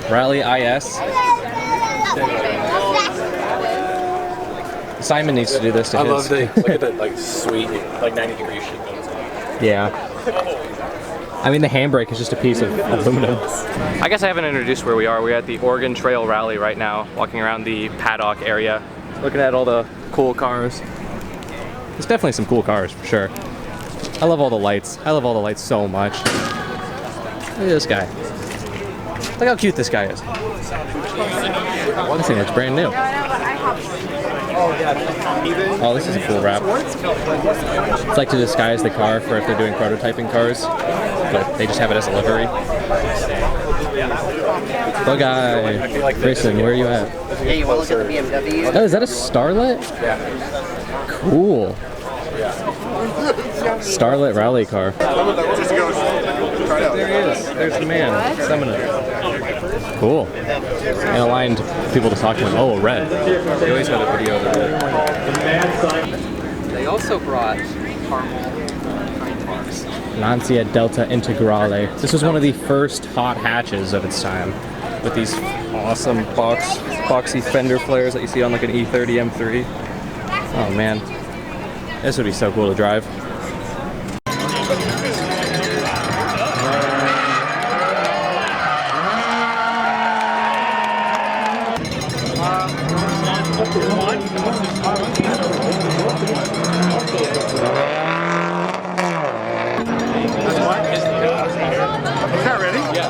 Rally IS. Simon needs to do this to I his. love the look at that like sweet like 90-degree sheet. Yeah. I mean, the handbrake is just a piece of aluminum. I guess I haven't introduced where we are. We're at the Oregon Trail Rally right now, walking around the paddock area, looking at all the cool cars. There's definitely some cool cars for sure. I love all the lights. I love all the lights so much. Look at this guy. Look how cute this guy is. This thing looks brand new. Oh, this is a cool wrap. It's like to disguise the car for if they're doing prototyping cars, but they just have it as a livery. Oh, guy. Grayson, where are you at? Yeah, you want to look at the BMW? Oh, is that a Starlet? Yeah. Cool. Starlet rally car. There he is. There's the man. Seminar. Cool. And aligned people to talk to him. Oh, red. They always had a video of that. They also brought caramel cars. Lancia Delta Integrale. This was one of the first hot hatches of its time, with these awesome boxy fender flares that you see on like an E30 M3. Oh man, this would be so cool to drive. Is that ready? Yeah.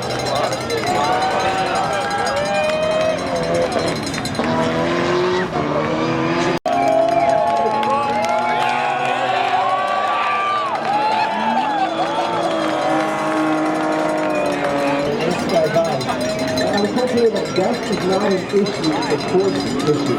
That dust is not an issue, it's a course issue.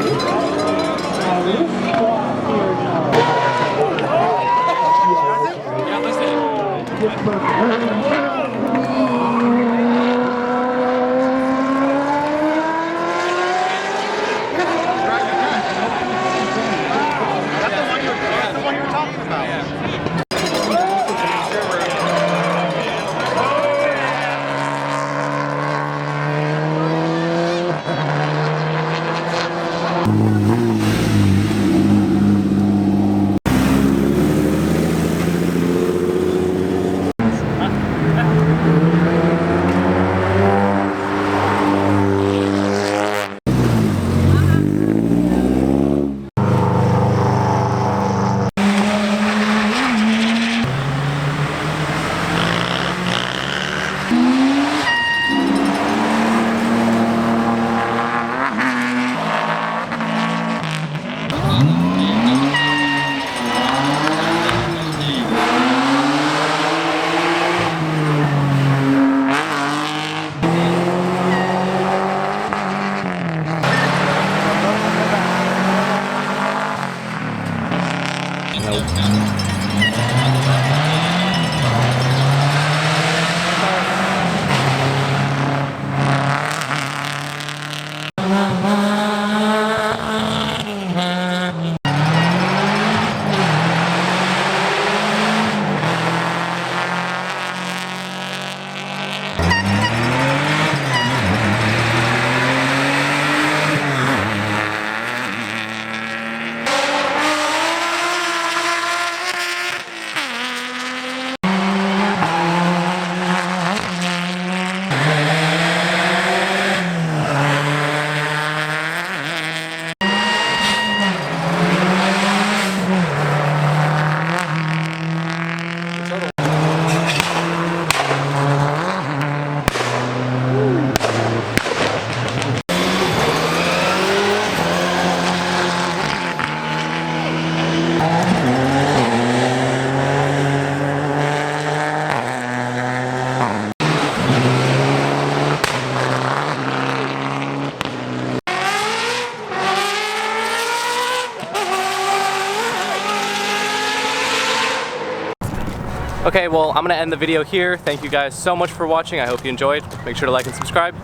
Okay, well, I'm gonna end the video here. Thank you guys so much for watching. I hope you enjoyed. Make sure to like and subscribe.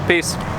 Peace.